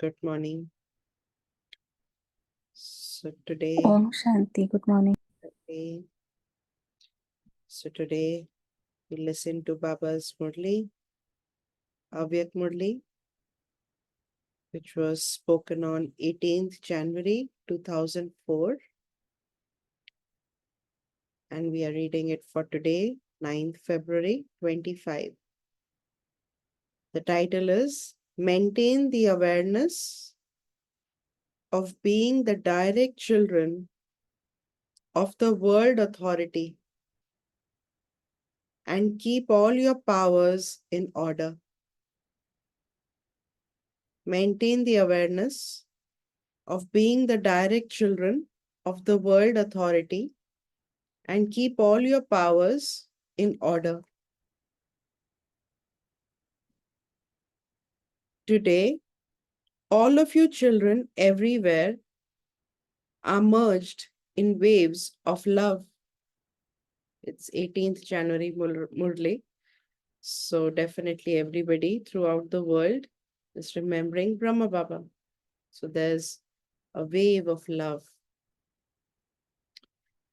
Good morning. So today, Om Shanti, good morning. today, today we listen to Baba's Murli, Avyakt Murli, which was spoken on 18th January 2004. And we are reading it for today, 9th February 25. The title is Maintain the Awareness of Being the Direct Children of the World Authority and keep all your powers in order. Maintain the awareness of being the direct children of the world authority and keep all your powers in order. Today, all of you children everywhere are merged in waves of love. It's 18th January Murli. So definitely everybody throughout the world is remembering Brahma Baba. So there's a wave of love.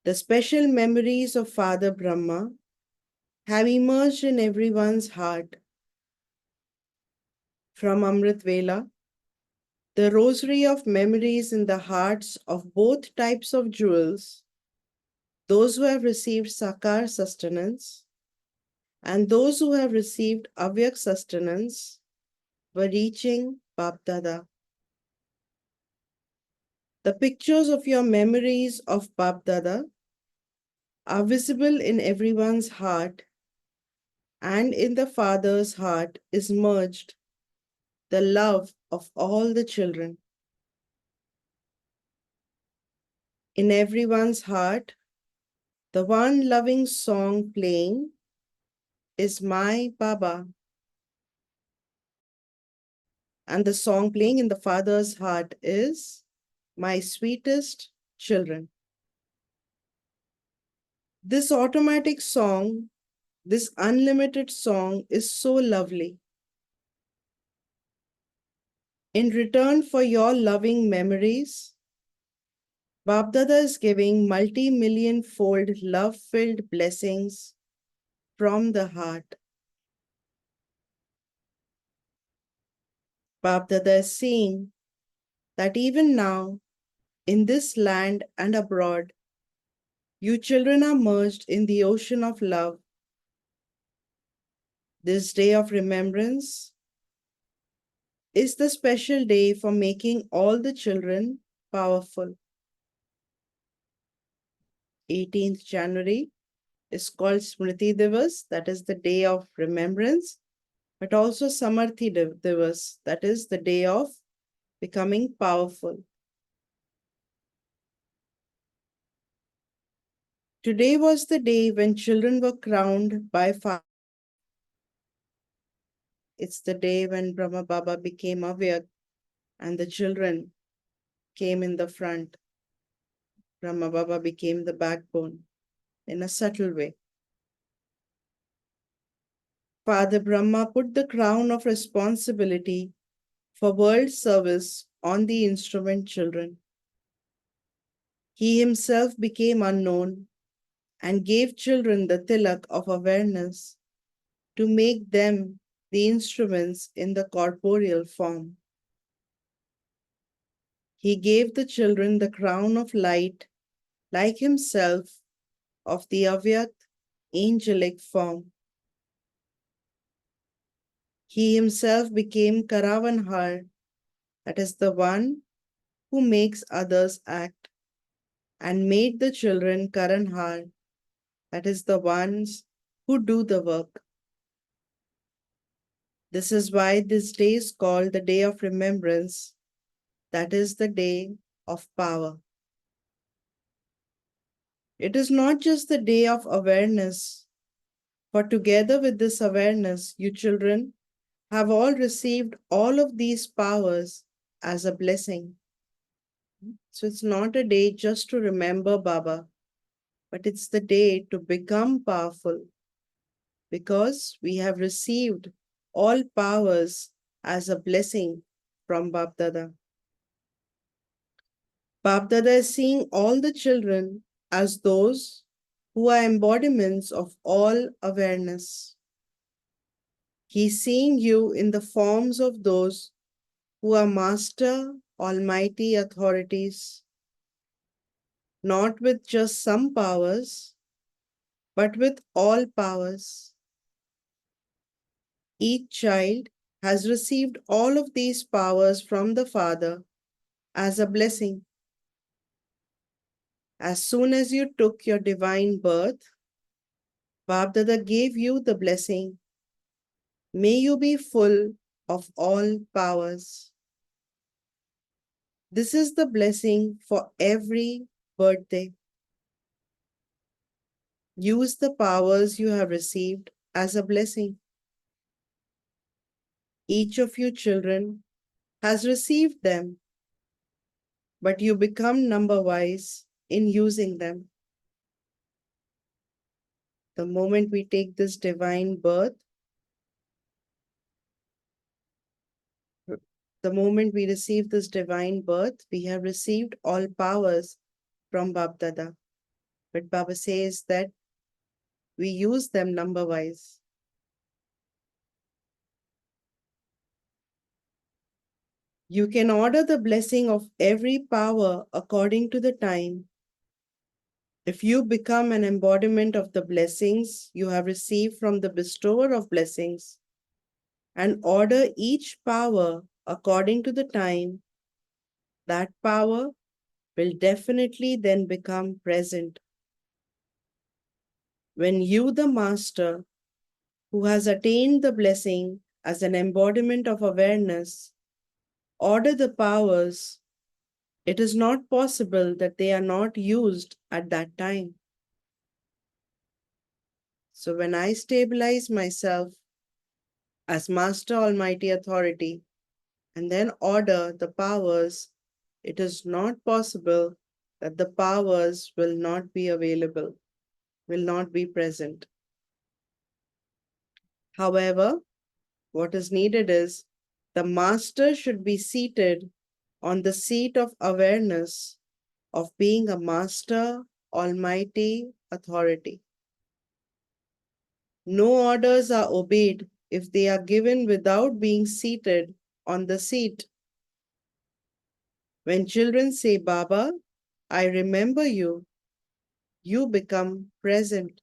The special memories of Father Brahma have emerged in everyone's heart. From Amrit Vela, the rosary of memories in the hearts of both types of jewels, those who have received Sakar sustenance and those who have received Avyakt sustenance, were reaching Bapdada. The pictures of your memories of Bapdada are visible in everyone's heart, and in the Father's heart is merged the love of all the children. In everyone's heart, the one loving song playing is My Baba, and the song playing in the Father's heart is My Sweetest Children. This automatic song, this unlimited song is so lovely. In return for your loving memories, Babdada is giving multi-million fold love-filled blessings from the heart. Babdada is saying that even now, in this land and abroad, you children are merged in the ocean of love. This day of remembrance is the special day for making all the children powerful. 18th January is called Smriti Divas, that is the day of remembrance, but also Samarthi Divas, that is the day of becoming powerful. Today was the day when children were crowned by Father. It's the day when Brahma Baba became Avyakt and the children came in the front. Brahma Baba became the backbone in a subtle way. Father Brahma put the crown of responsibility for world service on the instrument children. He himself became unknown and gave children the tilak of awareness to make them the instruments in the corporeal form. He gave the children the crown of light, like himself, of the Avyakt angelic form. He himself became Karavanhar, that is the one who makes others act, and made the children Karanhar, that is the ones who do the work. This is why this day is called the Day of Remembrance, that is the day of power. It is not just the day of awareness, for together with this awareness, you children have all received all of these powers as a blessing. So it's not a day just to remember Baba, but it's the day to become powerful because we have received all powers as a blessing from Bap Dada. Bap Dada is seeing all the children as those who are embodiments of all awareness. He's seeing you in the forms of those who are master, almighty authorities, not with just some powers, but with all powers. Each child has received all of these powers from the Father as a blessing. As soon as you took your divine birth, Babdada gave you the blessing. May you be full of all powers. This is the blessing for every birthday. Use the powers you have received as a blessing. Each of you children has received them, but you become number wise in using them. The moment we take this divine birth, the moment we receive this divine birth, we have received all powers from Bab Dada. But Baba says that we use them number wise. You can order the blessing of every power according to the time. If you become an embodiment of the blessings you have received from the bestower of blessings and order each power according to the time, that power will definitely then become present. When you, the master, who has attained the blessing as an embodiment of awareness, order the powers, it is not possible that they are not used at that time. So when I stabilize myself as Master Almighty Authority and then order the powers, it is not possible that the powers will not be available, will not be present. However, what is needed is the master should be seated on the seat of awareness of being a master, almighty authority. No orders are obeyed if they are given without being seated on the seat. When children say, Baba, I remember you, you become present.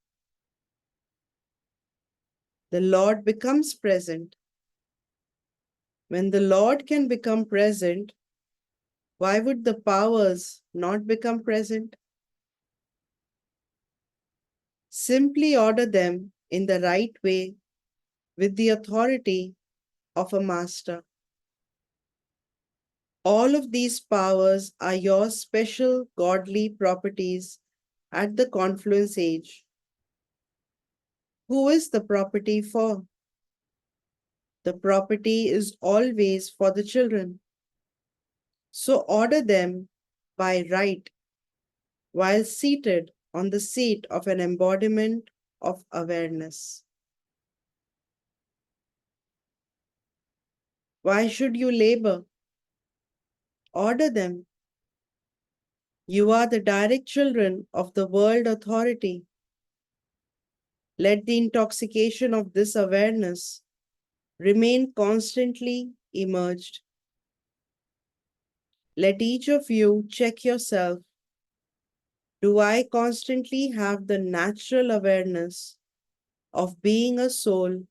The Lord becomes present. When the Lord can become present, why would the powers not become present? Simply order them in the right way with the authority of a master. All of these powers are your special godly properties at the confluence age. Who is the property for? The property is always for the children. So order them by right while seated on the seat of an embodiment of awareness. Why should you labor? Order them. You are the direct children of the world authority. Let the intoxication of this awareness remain constantly emerged. Let each of you check yourself. Do I constantly have the natural awareness of being a soul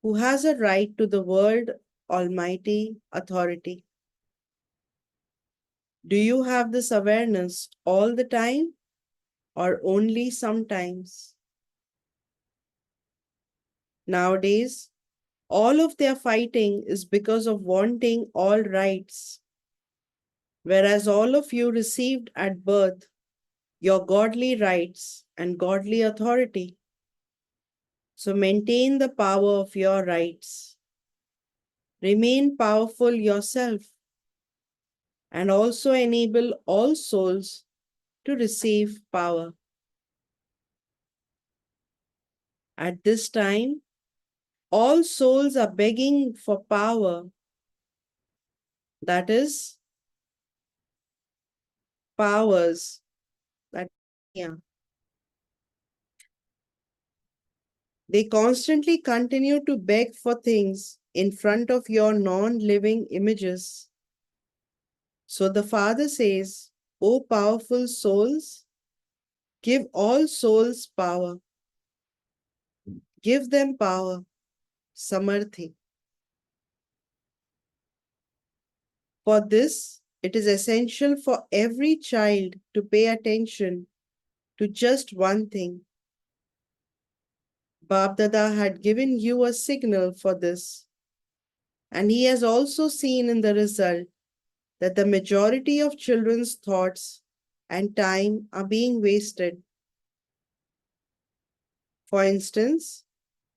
who has a right to the world almighty authority? Do you have this awareness all the time or only sometimes? Nowadays, all of their fighting is because of wanting all rights, whereas all of you received at birth your godly rights and godly authority. So maintain the power of your rights. Remain powerful yourself and also enable all souls to receive power. At this time, all souls are begging for power that is powers, that yeah. They constantly continue to beg for things in front of your non-living images. So the Father says, O powerful souls, give all souls power. Give them power, samarthi. For this, it is essential for every child to pay attention to just one thing. Bab Dada had given you a signal for this, and he has also seen in the result that the majority of children's thoughts and time are being wasted. For instance,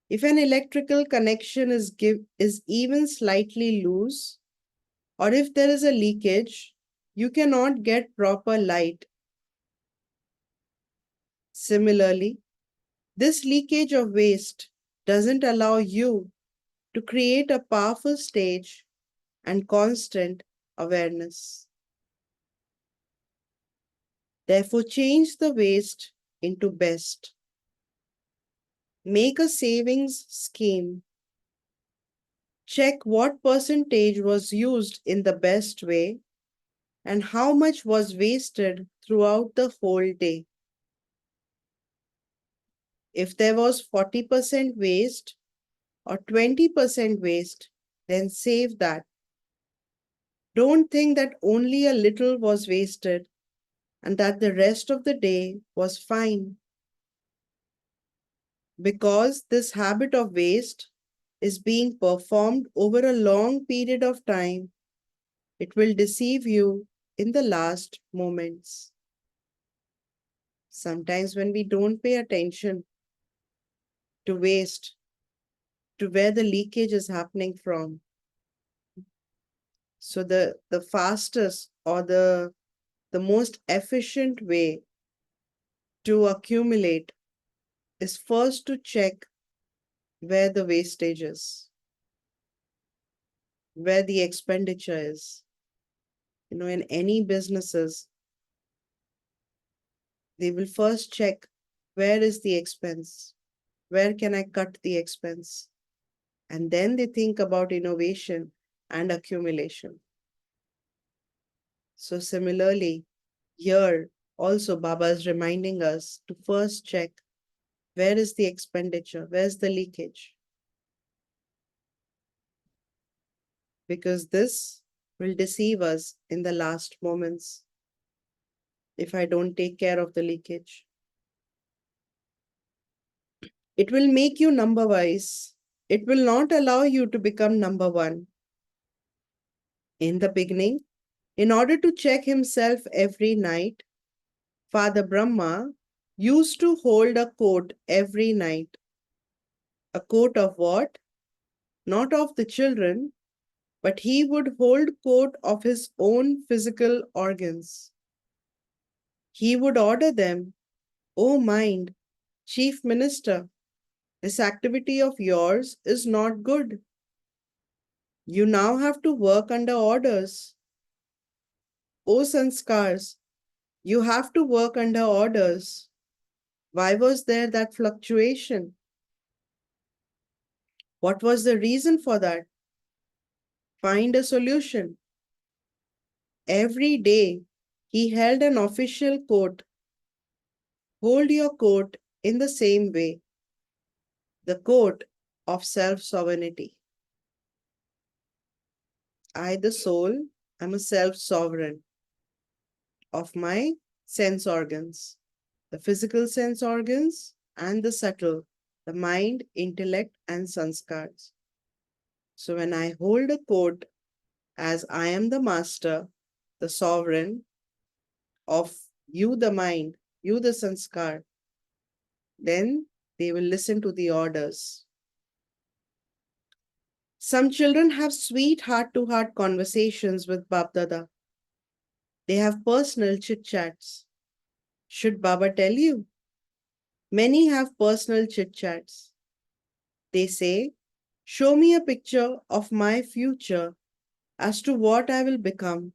if an electrical connection is even slightly loose, or if there is a leakage, you cannot get proper light. Similarly, this leakage of waste doesn't allow you to create a powerful stage and constant awareness. Therefore, change the waste into best. Make a savings scheme. Check what percentage was used in the best way and how much was wasted throughout the whole day. If there was 40% waste or 20% waste, then save that. Don't think that only a little was wasted and that the rest of the day was fine. Because this habit of waste is being performed over a long period of time, it will deceive you in the last moments. Sometimes, when we don't pay attention to waste, to where the leakage is happening from, so the fastest or the most efficient way to accumulate is first to check where the wastage is, where the expenditure is. In any businesses, they will first check where is the expense, where can I cut the expense, and then they think about innovation and accumulation. So similarly, here also Baba is reminding us to first check where is the expenditure, where's the leakage, because this will deceive us in the last moments if I don't take care of the leakage. It will make you number wise. It will not allow you to become number one. In the beginning, in order to check himself every night, Father Brahma used to hold a court every night. A court of what? Not of the children, but he would hold court of his own physical organs. He would order them, O mind, Chief Minister, this activity of yours is not good. You now have to work under orders. O Sanskars, you have to work under orders. Why was there that fluctuation? What was the reason for that? Find a solution. Every day, he held an official court. Hold your court in the same way, the court of self-sovereignty. I, the soul, am a self-sovereign of my sense organs, the physical sense organs and the subtle, the mind, intellect, and sanskars. So when I hold a court as I am the master, the sovereign of you, the mind, you, the sanskar, then they will listen to the orders. Some children have sweet heart-to-heart conversations with Bab Dada. They have personal chit-chats. Should Baba tell you? Many have personal chit-chats. They say, show me a picture of my future as to what I will become.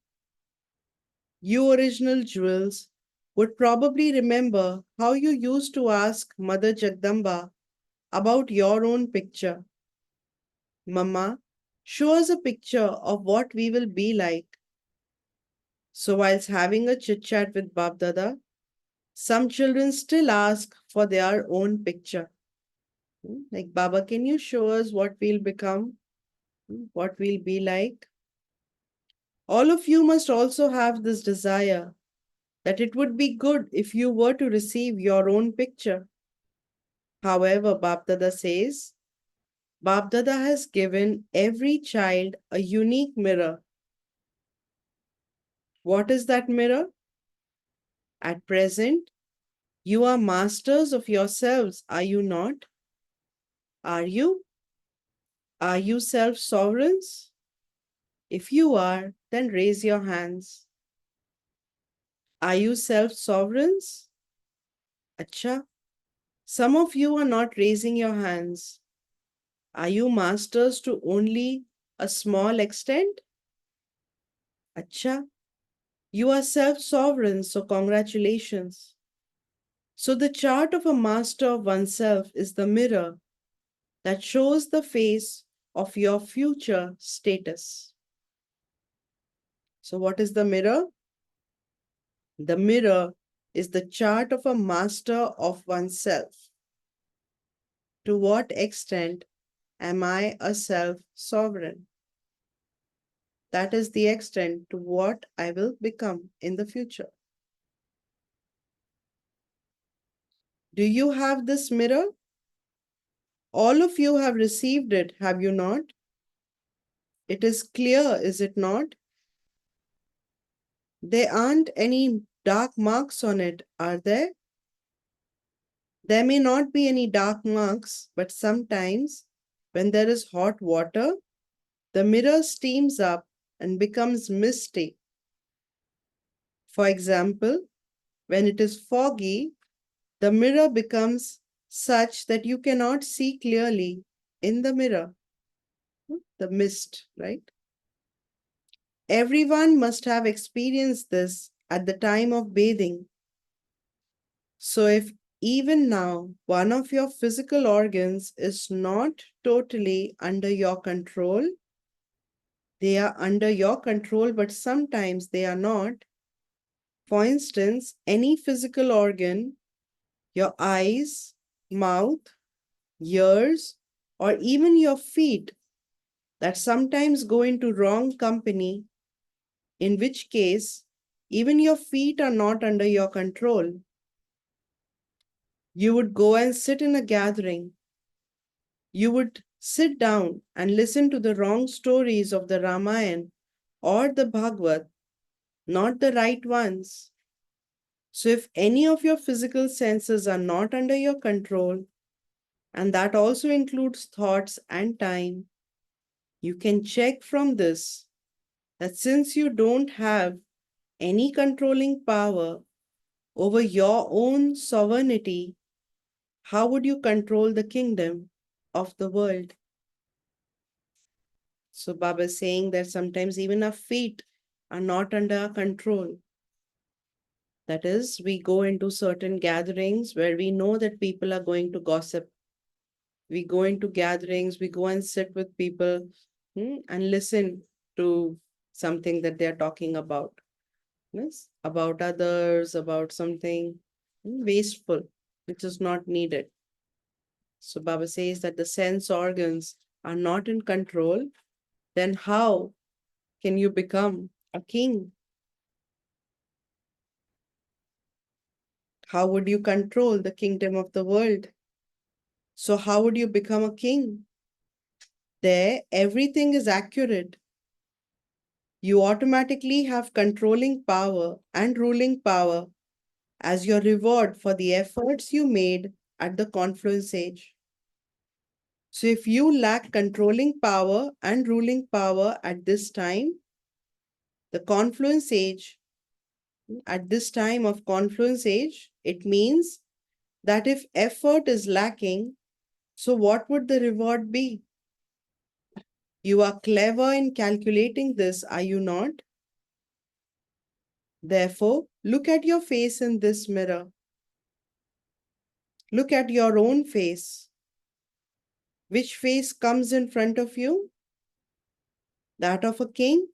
You original jewels would probably remember how you used to ask Mother Jagdamba about your own picture. Mama, show us a picture of what we will be like. So, whilst having a chit chat with Bab Dada, some children still ask for their own picture. Like, Baba, can you show us what we'll become? What we'll be like? All of you must also have this desire that it would be good if you were to receive your own picture. However, Bapdada says, Bapdada has given every child a unique mirror. What is that mirror? At present, you are masters of yourselves, are you not? Are you? Are you self sovereigns? If you are, then raise your hands. Are you self sovereigns? Acha. Some of you are not raising your hands. Are you masters to only a small extent? Acha. You are self sovereign, so congratulations. So, the chart of a master of oneself is the mirror that shows the face of your future status. So, what is the mirror? The mirror is the chart of a master of oneself. To what extent am I a self sovereign? That is the extent to what I will become in the future. Do you have this mirror? All of you have received it, have you not? It is clear, is it not? There aren't any dark marks on it, are there? There may not be any dark marks, but sometimes when there is hot water, the mirror steams up and becomes misty. For example, when it is foggy, the mirror becomes such that you cannot see clearly in the mirror. The mist, right? Everyone must have experienced this at the time of bathing. So, if even now one of your physical organs is not totally under your control, they are under your control, but sometimes they are not. For instance, any physical organ, your eyes, mouth, ears, or even your feet, that sometimes go into wrong company, in which case, even your feet are not under your control. You would go and sit in a gathering. You would sit down and listen to the wrong stories of the Ramayana or the Bhagavad, not the right ones. So, if any of your physical senses are not under your control, and that also includes thoughts and time, you can check from this that since you don't have any controlling power over your own sovereignty, how would you control the kingdom of the world? So, Baba is saying that sometimes even our feet are not under our control. That is, we go into certain gatherings where we know that people are going to gossip. We go into gatherings, we go and sit with people and listen to something that they're talking about. Yes, about others, about something wasteful, which is not needed. So Baba says that the sense organs are not in control, then how can you become a king? How would you control the kingdom of the world? So how would you become a king? There, everything is accurate. You automatically have controlling power and ruling power as your reward for the efforts you made at the confluence age. So, if you lack controlling power and ruling power at this time, the confluence age, at this time of confluence age, it means that if effort is lacking, so what would the reward be? You are clever in calculating this, are you not? Therefore, look at your face in this mirror. Look at your own face. Which face comes in front of you? That of a king?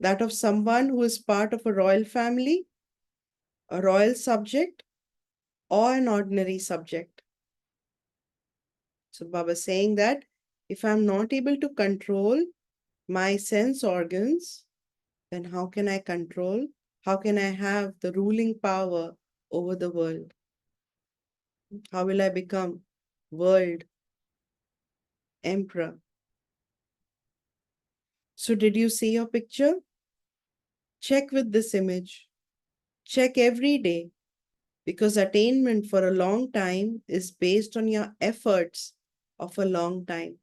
That of someone who is part of a royal family? A royal subject? Or an ordinary subject? So Baba is saying that if I'm not able to control my sense organs, then how can I control? How can I have the ruling power over the world? How will I become world emperor? So did you see your picture? Check with this image. Check every day because attainment for a long time is based on your efforts of a long time.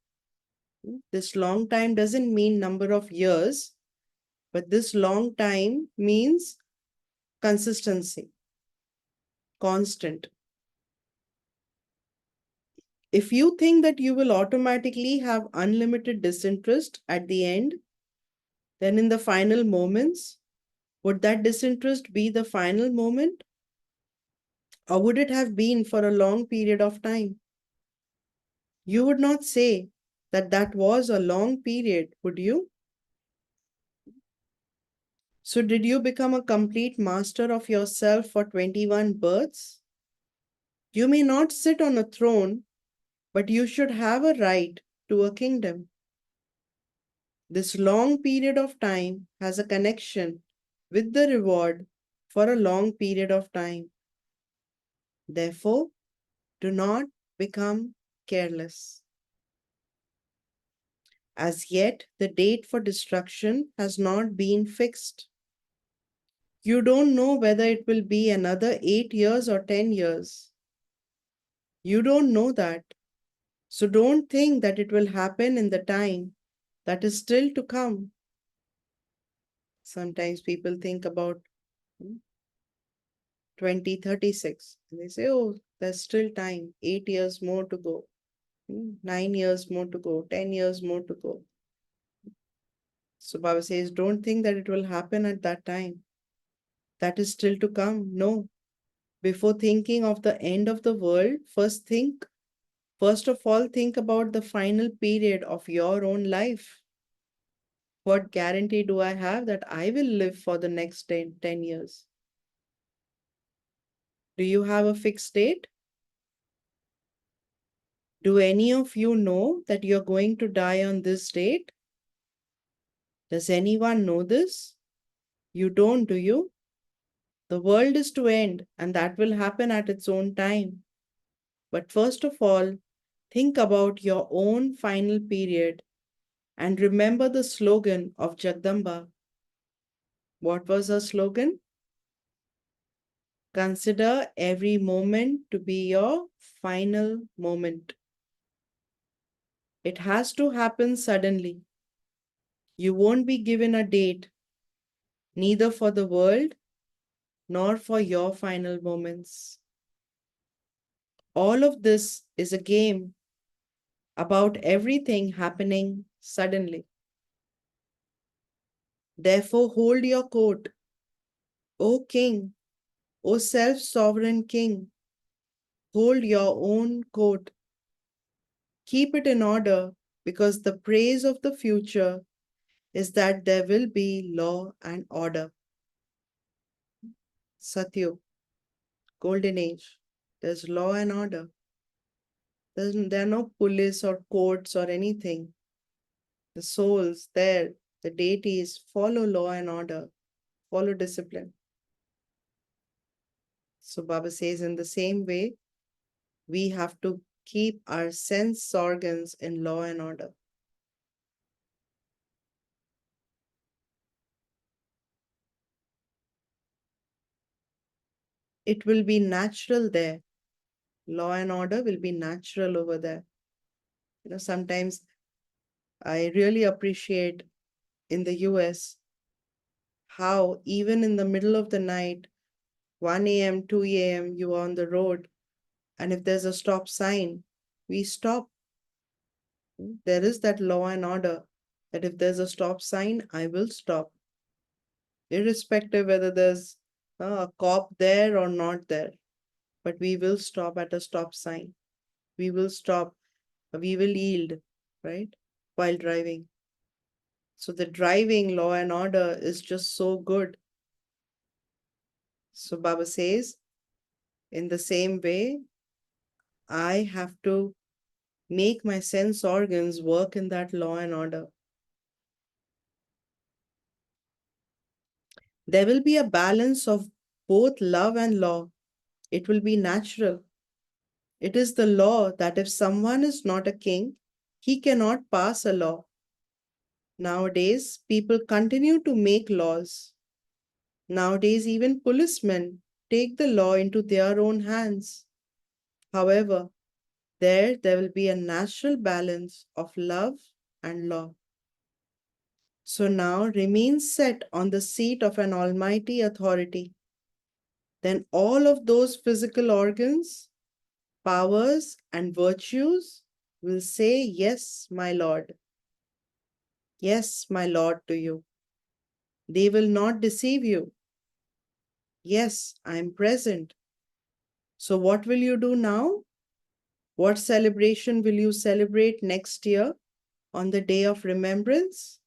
This long time doesn't mean number of years, but this long time means consistency, constant. If you think that you will automatically have unlimited disinterest at the end, then in the final moments, would that disinterest be the final moment? Or would it have been for a long period of time? You would not say that that was a long period, would you? So, did you become a complete master of yourself for 21 births? You may not sit on a throne, but you should have a right to a kingdom. This long period of time has a connection with the reward for a long period of time. Therefore, do not become careless. As yet, the date for destruction has not been fixed. You don't know whether it will be another 8 years or 10 years. You don't know that. So don't think that it will happen in the time that is still to come. Sometimes people think about 2036 and they say, oh, there's still time, 8 years more to go, 9 years more to go, 10 years more to go. So Baba says, don't think that it will happen at that time. That is still to come. No. Before thinking of the end of the world, first of all, think about the final period of your own life. What guarantee do I have that I will live for the next 10 years? Do you have a fixed date? Do any of you know that you're going to die on this date? Does anyone know this? You don't, do you? The world is to end, and that will happen at its own time. But first of all, think about your own final period and remember the slogan of Jagdamba. What was her slogan? Consider every moment to be your final moment. It has to happen suddenly. You won't be given a date, neither for the world nor for your final moments. All of this is a game about everything happening suddenly. Therefore, hold your court, O King, O self sovereign King. Hold your own court. Keep it in order because the praise of the future is that there will be law and order. Satyug, golden age. There's law and order. There are no police or courts or anything. The souls there, the deities follow law and order, follow discipline. So Baba says in the same way, we have to keep our sense organs in law and order. It will be natural there. Law and order will be natural over there. Sometimes I really appreciate in the US how even in the middle of the night, 1 a.m., 2 a.m., you are on the road, and if there's a stop sign, we stop. There is that law and order. that if there's a stop sign, I will stop, irrespective whether there's a cop there or not there. But we will stop at a stop sign. We will stop, we will yield, right? While driving. So the driving law and order is just so good. So Baba says, in the same way, I have to make my sense organs work in that law and order. There will be a balance of both love and law. It will be natural. It is the law that if someone is not a king, he cannot pass a law. Nowadays, people continue to make laws. Nowadays, even policemen take the law into their own hands. However, there will be a natural balance of love and law. So now remain set on the seat of an almighty authority. Then all of those physical organs, powers, and virtues will say, "Yes, my Lord. Yes, my Lord," to you. They will not deceive you. Yes, I am present. So, what will you do now? What celebration will you celebrate next year on the day of remembrance?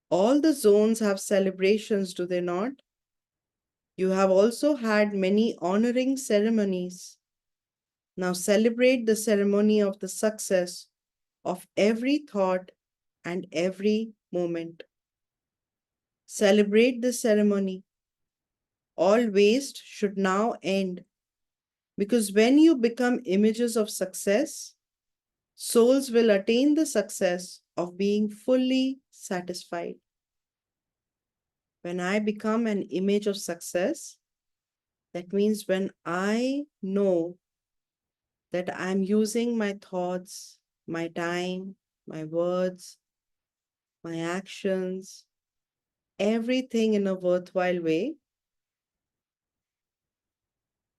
All the zones have celebrations, do they not? You have also had many honoring ceremonies. Now celebrate the ceremony of the success of every thought and every moment. Celebrate the ceremony. All waste should now end, because when you become images of success, souls will attain the success of being fully satisfied. When I become an image of success, that means when I know that I'm using my thoughts, my time, my words, my actions, everything in a worthwhile way,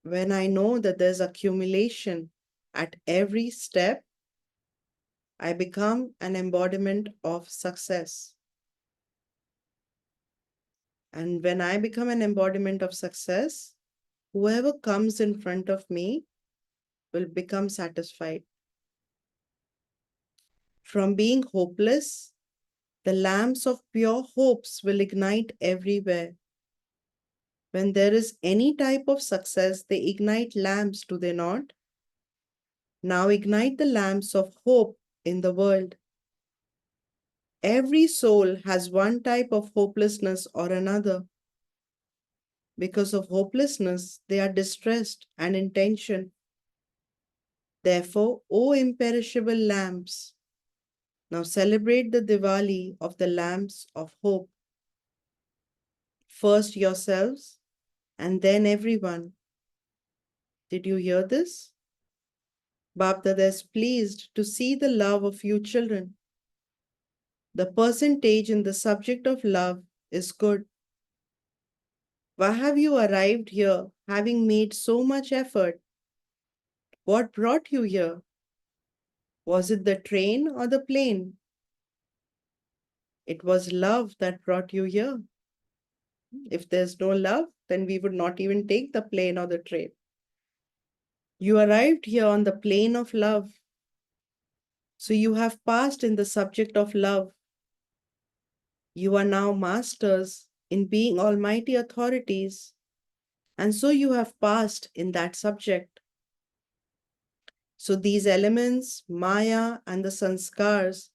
when I know that there's accumulation at every step, I become an embodiment of success. And when I become an embodiment of success, whoever comes in front of me will become satisfied. From being hopeless, the lamps of pure hopes will ignite everywhere. When there is any type of success, they ignite lamps, do they not? Now ignite the lamps of hope in the world. Every soul has one type of hopelessness or another. Because of hopelessness, they are distressed and in tension. Therefore, O imperishable lamps, now celebrate the Diwali of the lamps of hope. First yourselves and then everyone. Did you hear this? Bapdada is pleased to see the love of you children. The percentage in the subject of love is good. Why have you arrived here having made so much effort? What brought you here? Was it the train or the plane? It was love that brought you here. If there's no love, then we would not even take the plane or the train. You arrived here on the plane of love. So you have passed in the subject of love. You are now masters in being almighty authorities. And so you have passed in that subject. So these elements, Maya and the sanskars,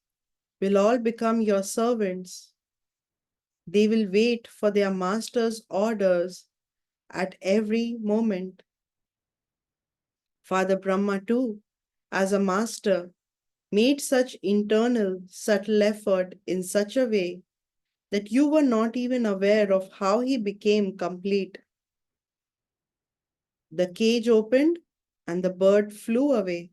will all become your servants. They will wait for their master's orders at every moment. Father Brahma, too, as a master, made such internal, subtle effort in such a way that you were not even aware of how he became complete. The cage opened and the bird flew away.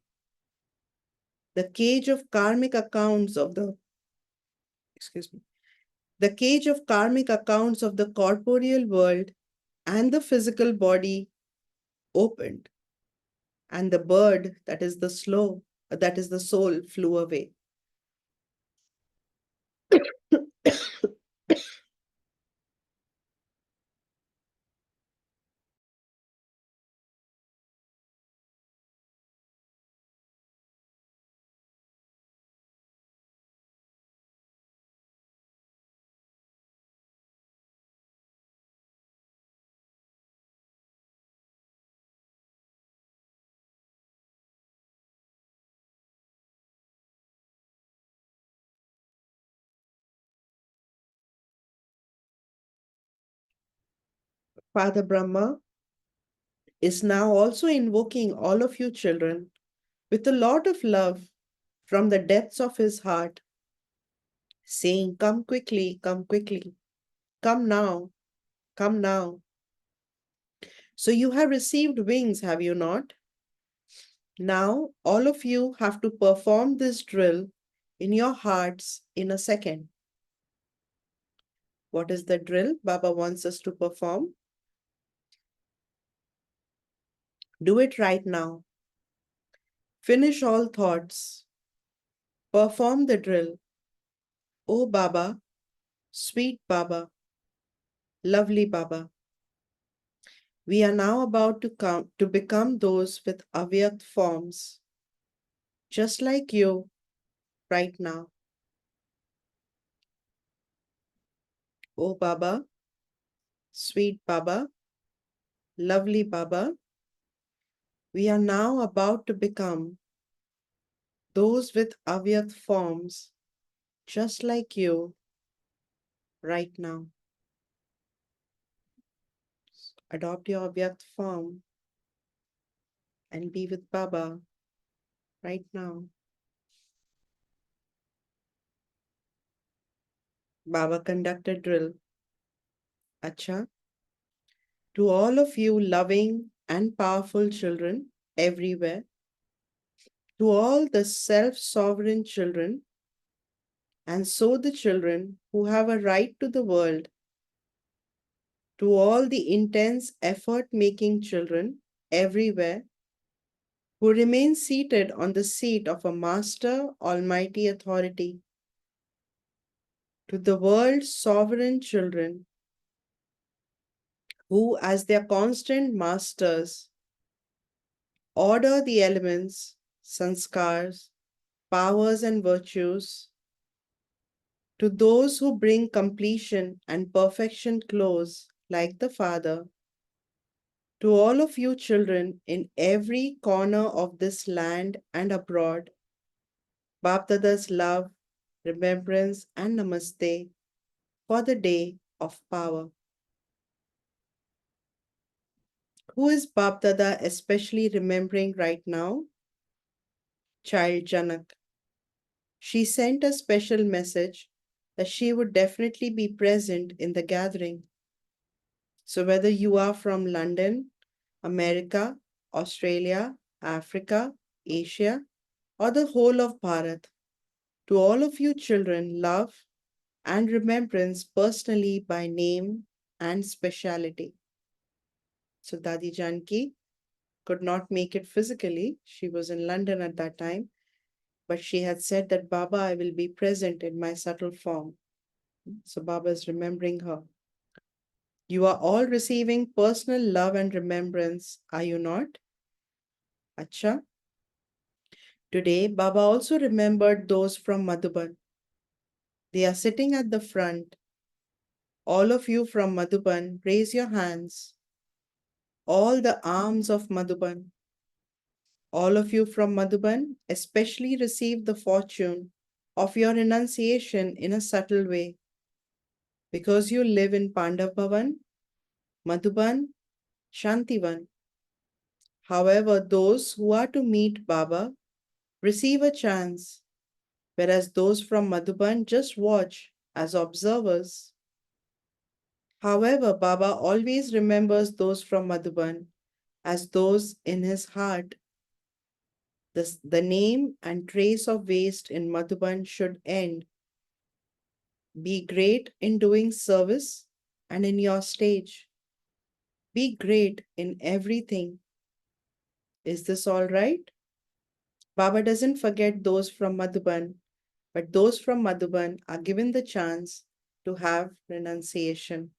The cage of karmic accounts of the, excuse me, the cage of karmic accounts of the corporeal world and the physical body opened, and the bird, that is the soul, flew away. Father Brahma is now also invoking all of you children with a lot of love from the depths of his heart, saying, come quickly, come now, come now. So you have received wings, have you not? Now, all of you have to perform this drill in your hearts in a second. What is the drill Baba wants us to perform? Do it right now. Finish all thoughts. Perform the drill. Oh Baba, sweet Baba, lovely Baba. We are now about to come to become those with Avyakt forms, just like you right now. Oh Baba, sweet Baba, lovely Baba, we are now about to become those with Avyakt forms, just like you right now. Adopt your Avyakt form and be with Baba right now. Baba conducted drill. Acha. To all of you loving and powerful children everywhere, to all the self-sovereign children, and so the children who have a right to the world, to all the intense effort-making children everywhere, who remain seated on the seat of a master almighty authority, to the world's sovereign children, who as their constant masters order the elements, sanskars, powers and virtues, to those who bring completion and perfection close, like the Father, to all of you children in every corner of this land and abroad, Bapdada's love, remembrance, and namaste for the day of power. Who is Bapdada especially remembering right now? Child Janak. She sent a special message that she would definitely be present in the gathering. So whether you are from London, America, Australia, Africa, Asia, or the whole of Bharat, to all of you children, love and remembrance personally by name and speciality. So Dadi Janki could not make it physically. She was in London at that time, but she had said that Baba, I will be present in my subtle form. So Baba is remembering her. You are all receiving personal love and remembrance, are you not? Acha. Today, Baba also remembered those from Madhuban. They are sitting at the front. All of you from Madhuban, raise your hands. All the arms of Madhuban. All of you from Madhuban especially receive the fortune of your renunciation in a subtle way. Because you live in Pandav Bhavan, Madhuban, Shantivan. However, those who are to meet Baba receive a chance, whereas those from Madhuban just watch as observers. However, Baba always remembers those from Madhuban as those in his heart. The name and trace of waste in Madhuban should end. Be great in doing service and in your stage. Be great in everything. Is this all right? Baba doesn't forget those from Madhuban, but those from Madhuban are given the chance to have renunciation.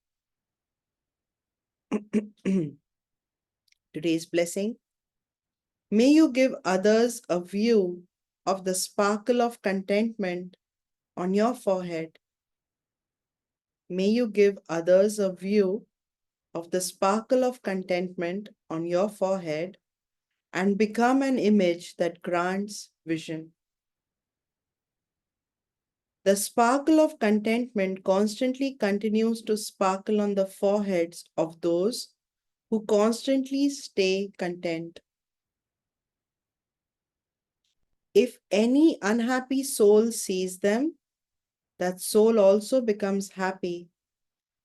Today's blessing. May you give others a view of the sparkle of contentment on your forehead. May you give others a view of the sparkle of contentment on your forehead and become an image that grants vision. The sparkle of contentment constantly continues to sparkle on the foreheads of those who constantly stay content. If any unhappy soul sees them, that soul also becomes happy,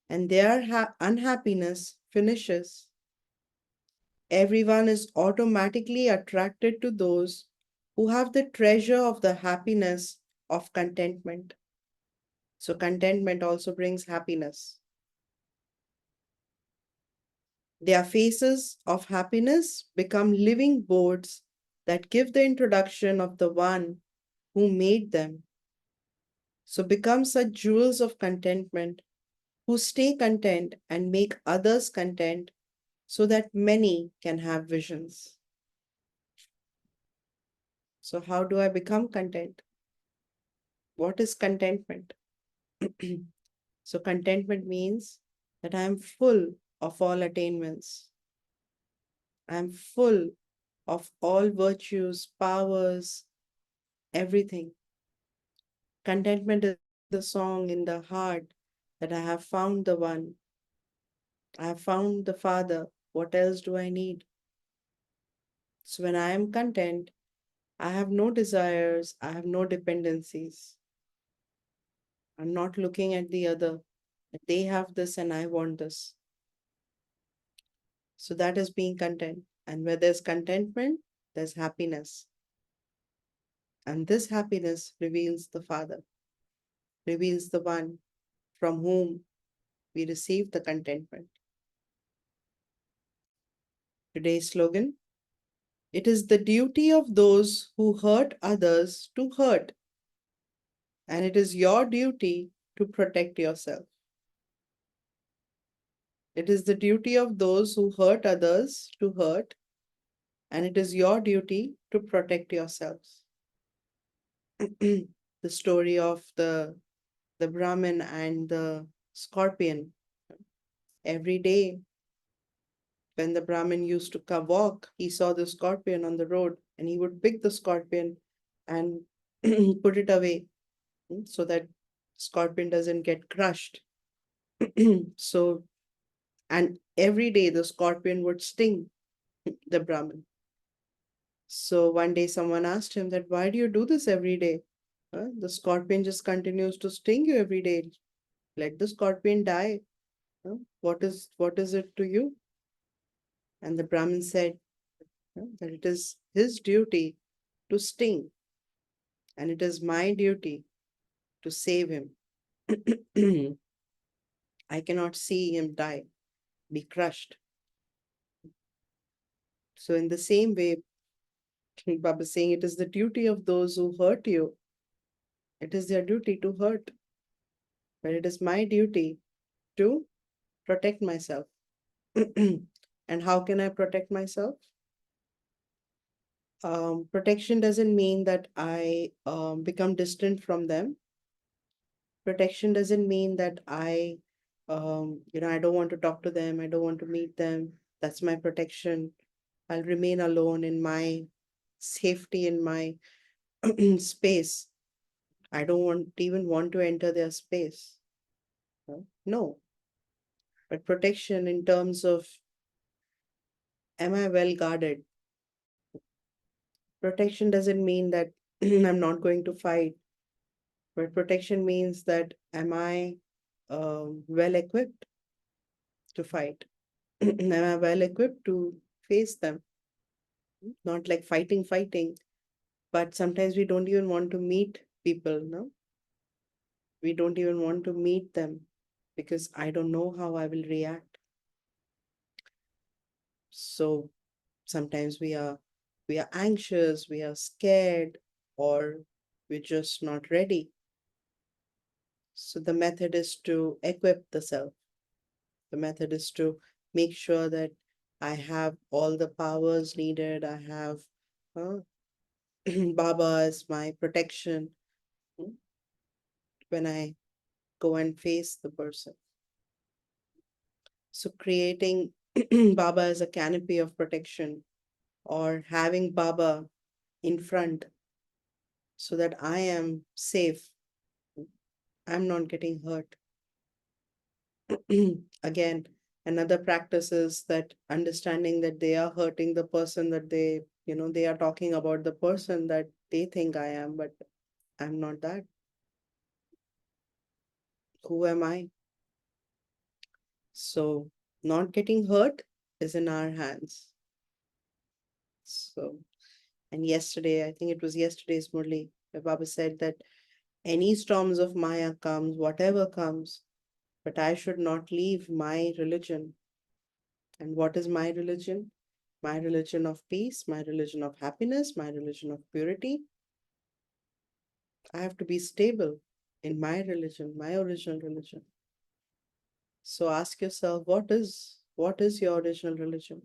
and their unhappiness finishes. Everyone is automatically attracted to those who have the treasure of the happiness of contentment. So, contentment also brings happiness. Their faces of happiness become living boards that give the introduction of the one who made them. So, become such jewels of contentment who stay content and make others content so that many can have visions. So, how do I become content? What is contentment? So, contentment means that I am full of all attainments. I am full of all virtues, powers, everything. Contentment is the song in the heart that I have found the one. I have found the Father. What else do I need? So, when I am content, I have no desires, I have no dependencies. I'm not looking at the other. They have this and I want this. So that is being content. And where there's contentment, there's happiness. And this happiness reveals the Father, reveals the one from whom we receive the contentment. Today's slogan: it is the duty of those who hurt others to hurt, and it is your duty to protect yourself. It is the duty of those who hurt others to hurt, and it is your duty to protect yourselves. The story of the Brahmin and the scorpion. Every day, when the Brahmin used to walk, he saw the scorpion on the road, and he would pick the scorpion and put it away so that scorpion doesn't get crushed. So, and every day the scorpion would sting the Brahmin. So one day someone asked him that, why do you do this every day? The scorpion just continues to sting you every day. Let the scorpion die. What is it to you? And the Brahmin said that it is his duty to sting, and it is my duty to save him. I cannot see him die, be crushed. So, in the same way, Baba is saying it is the duty of those who hurt you. It is their duty to hurt, but it is my duty to protect myself. And how can I protect myself? Protection doesn't mean that I become distant from them. Protection doesn't mean that I don't want to talk to them. I don't want to meet them. That's my protection. I'll remain alone in my safety, in my space. I don't even want to enter their space. No, but protection in terms of, am I well guarded? Protection doesn't mean that I'm not going to fight, but protection means that, am I well equipped to fight? Am I well equipped to face them? Not like fighting, but sometimes we don't even want to meet people, no? We don't even want to meet them because I don't know how I will react. So sometimes we are anxious, we are scared, or we're just not ready. So the method is to equip the self. The method is to make sure that I have all the powers needed. I have uh, Baba as my protection when I go and face the person. So creating Baba as a canopy of protection, or having Baba in front so that I am safe I'm not getting hurt. Again, another practice is that understanding that they are hurting the person that they are talking about the person that they think I am, but I'm not that. Who am I? So, not getting hurt is in our hands. So, and yesterday, I think it was yesterday's Murli, where Baba said that any storms of Maya comes, whatever comes, but I should not leave my religion. And what is my religion? My religion of peace, my religion of happiness, my religion of purity. I have to be stable in my religion, my original religion. So ask yourself, what is your original religion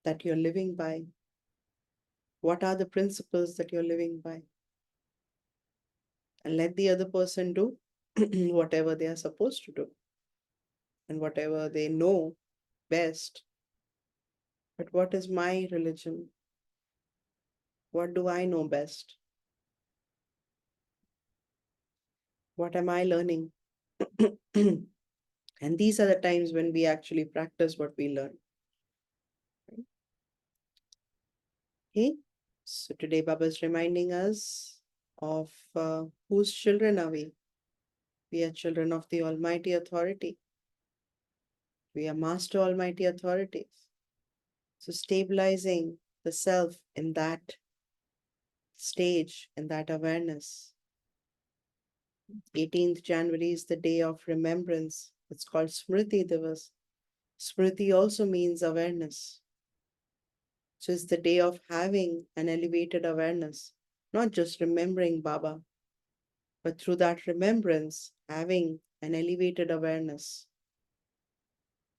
that you're living by? What are the principles that you're living by? And let the other person do whatever they are supposed to do and whatever they know best. But what is my religion? What do I know best? What am I learning? And these are the times when we actually practice what we learn. Okay, so today Baba is reminding us of whose children are we? We are children of the Almighty Authority. We are Master Almighty Authorities. So stabilizing the self in that stage, in that awareness. 18th January is the day of remembrance. It's called Smriti Divas. Smriti also means awareness. So it's the day of having an elevated awareness, not just remembering Baba, but through that remembrance, having an elevated awareness.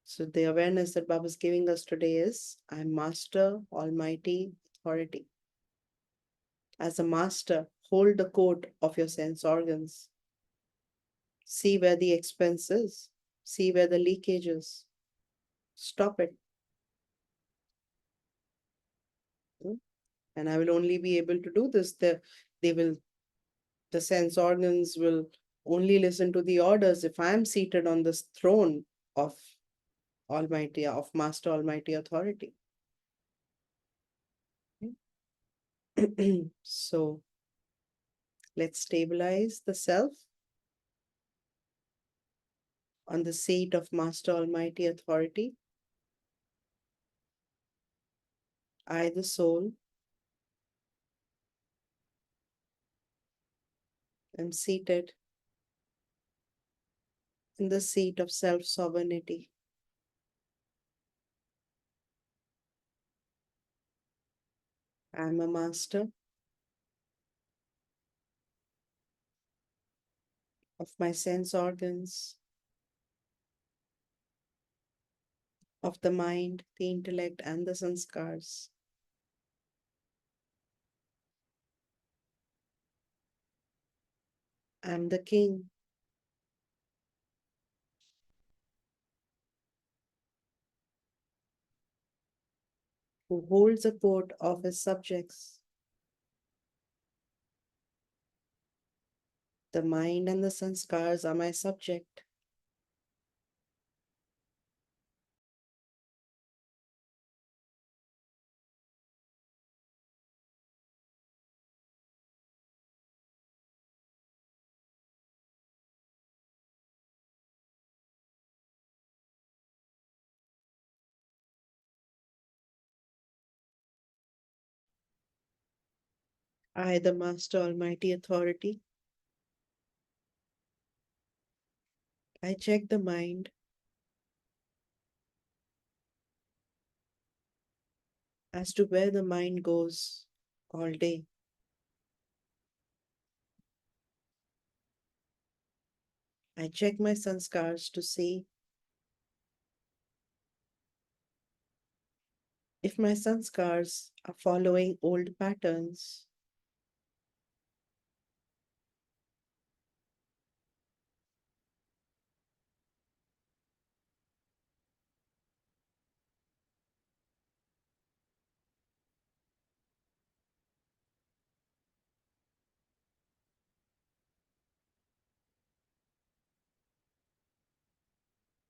So the awareness that Baba is giving us today is I'm Master, Almighty, Authority. As a master, hold the coat of your sense organs. See where the expense is. See where the leakage is. Stop it. And I will only be able to do this. They will the sense organs will only listen to the orders if I am seated on this throne of Almighty, of Master Almighty Authority. So let's stabilize the self on the seat of Master Almighty Authority. I, the soul, am seated in the seat of self sovereignty. I am a master of my sense organs, of the mind, the intellect, and the sanskars. I am the king who holds a court of his subjects. The mind and the sanskars are my subject. I, the Master Almighty Authority, I check the mind as to where the mind goes all day. I check my sanskars to see if my sanskars are following old patterns.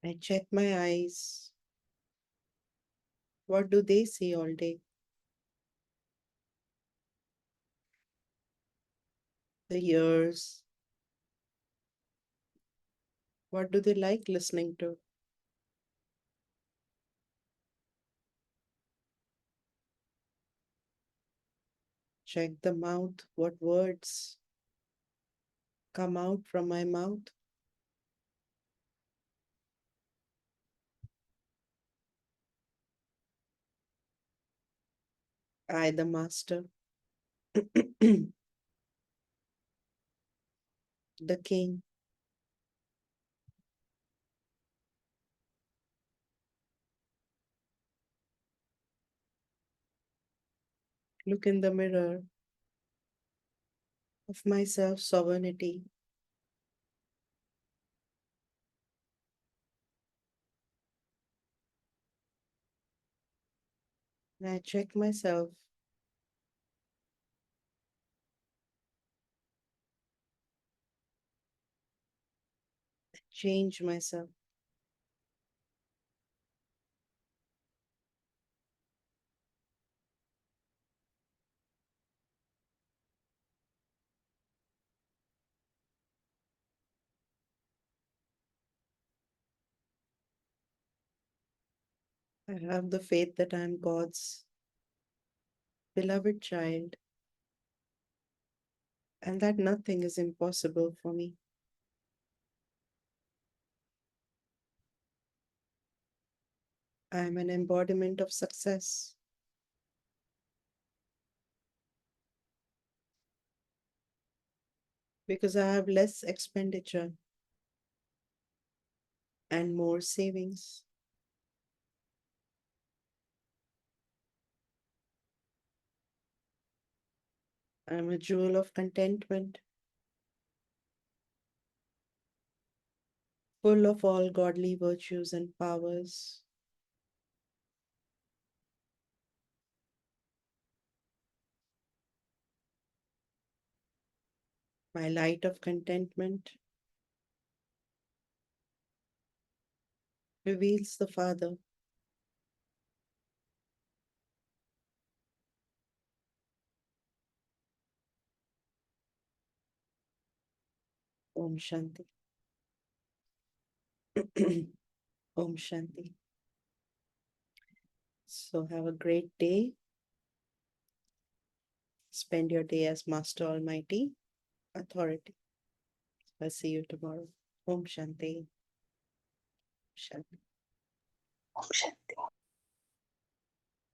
I check my eyes. What do they see all day? The ears. What do they like listening to? Check the mouth. What words come out from my mouth? I, the master, the king. Look in the mirror of my self sovereignty. And I check myself, change myself. I have the faith that I am God's beloved child and that nothing is impossible for me. I am an embodiment of success because I have less expenditure and more savings. I am a jewel of contentment, full of all godly virtues and powers. My light of contentment reveals the Father. Om Shanti. Om Shanti. So have a great day. Spend your day as Master Almighty Authority. I'll see you tomorrow. Om Shanti. Shanti.